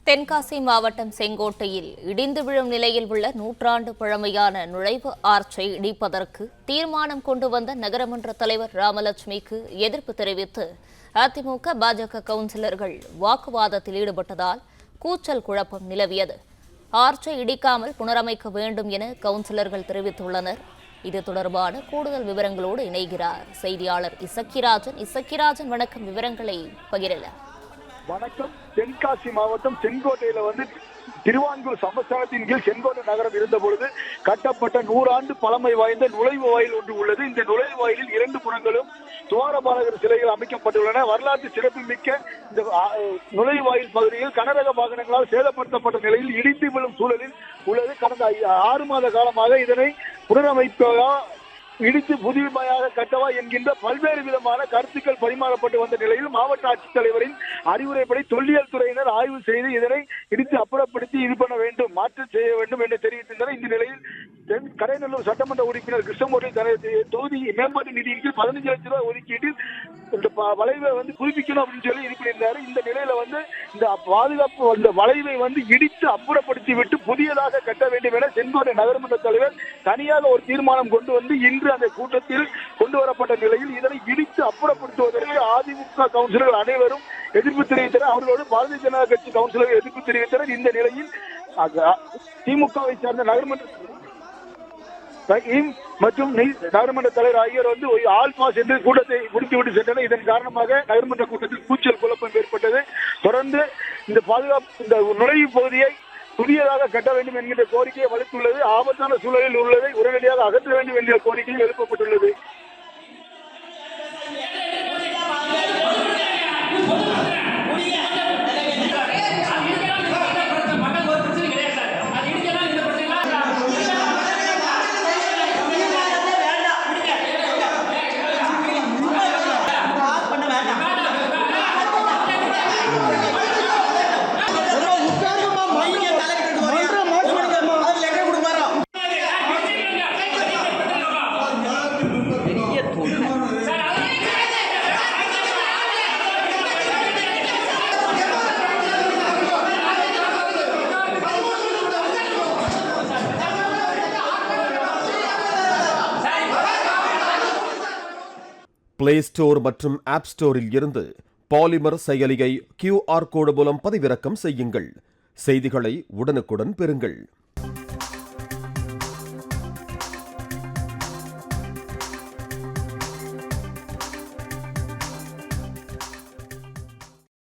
தென்காசி மாவட்டம் செங்கோட்டையில் இடிந்து விழும் நிலையில் உள்ள நூற்றாண்டு பழமையான நுழைவு ஆர்ச்சை இடிப்பதற்கு தீர்மானம் கொண்டு வந்த நகரமன்ற தலைவர் ராமலட்சுமிக்கு எதிர்ப்பு தெரிவித்து அதிமுக பாஜக கவுன்சிலர்கள் வாக்குவாதத்தில் ஈடுபட்டதால் கூச்சல் குழப்பம் நிலவியது. ஆர்ச்சை இடிக்காமல் புனரமைக்க வேண்டும் என கவுன்சிலர்கள் தெரிவித்துள்ளனர். இது தொடர்பான கூடுதல் விவரங்களோடு இணைகிறார் செய்தியாளர் இசக்கிராஜன். வணக்கம், விவரங்களை பகிரலாம். வணக்கம். தென்காசி மாவட்டம் செங்கோட்டையில திருவான்கூர் சமஸ்தானத்தின் கீழ் செங்கோட்டை நகரம் இருந்த பொழுது கட்டப்பட்ட 100 ஆண்டு பழமை வாய்ந்த நுழைவு வாயில் ஒன்று உள்ளது. இந்த நுழைவு வாயிலில் 2 புறங்களும் துவாரபாலகர் சிலைகள் அமைக்கப்பட்டுள்ளன. வரலாற்று சிறப்பு மிக்க இந்த நுழைவு வாயில் பகுதியில் கனரக வாகனங்களால் சேதப்படுத்தப்பட்ட நிலையில் இடிந்து விழும் சூழலில் உள்ளது. கடந்த 6 மாத காலமாக இதனை புனரமைப்பதா இடித்து புதுமையாக கட்டவா என்கின்ற பல்வேறு விதமான கருத்துக்கள் பரிமாறப்பட்டு வந்த நிலையில் மாவட்ட ஆட்சித்தலைவரின் அறிவுரைப்படி தொல்லியல் துறையினர் ஆய்வு செய்து இதனை இடித்து அப்புறப்படுத்தி இது பண்ண வேண்டும், மாற்றம் செய்ய வேண்டும் என்று தெரிவித்திருந்தனர். இந்த நிலையில் கடைநல்லூர் சட்டமன்ற உறுப்பினர் கிருஷ்ணமூர்த்தி தொகுதி மேம்பாட்டு நிதிக்கு 15 லட்சம் ரூபாய் ஒதுக்கீட்டில் இந்த வளைவை புதுப்பிக்கணும் அப்படின்னு சொல்லி இது பண்ணியிருந்தாரு. இந்த நிலையில இந்த பாதுகாப்பு அந்த வளைவை இடித்து அப்புறப்படுத்தி விட்டு புதியதாக கட்ட வேண்டும் என செங்கோட்டை நகரமன்ற தலைவர் தனியாக ஒரு தீர்மானம் கொண்டு இன்று அந்த கூட்டத்தில் கொண்டு வரப்பட்ட நிலையில் இதனை இடித்து அப்புறப்படுத்துவதற்கு அதிமுக கவுன்சிலர்கள் அனைவரும் எதிர்ப்பு தெரிவித்தனர். அவர்களோடு பாரதிய ஜனதா கட்சி கவுன்சிலர்கள் எதிர்ப்பு தெரிவித்தனர். இந்த நிலையில் திமுகவை சார்ந்த நகரமன்ற மற்றும் நகரமன்ற தலைவர் ஆகியோர் ஆல் பாஸ் என்று கூட்டத்தை முடித்துவிட்டு சென்றனர். இதன் காரணமாக நகரமன்ற கூட்டத்தில் கூச்சல் குழப்பம் ஏற்பட்டது. தொடர்ந்து இந்த பாதுகாப்பு இந்த நுழைவு பகுதியை புதியதாக கட்ட வேண்டும் என்கின்ற கோரிக்கையை வலுத்துள்ளது. ஆபத்தான சூழலில் உள்ளதை உடனடியாக அகற்ற வேண்டும் என்கிற கோரிக்கையும் எழுப்பப்பட்டுள்ளது. பிளே ஸ்டோர் மற்றும் ஆப் ஸ்டோரில் இருந்து பாலிமர் செயலியை QR கோடு மூலம் பதிவிறக்கம் செய்யுங்கள். செய்திகளை உடனுக்குடன் பெறுங்கள்.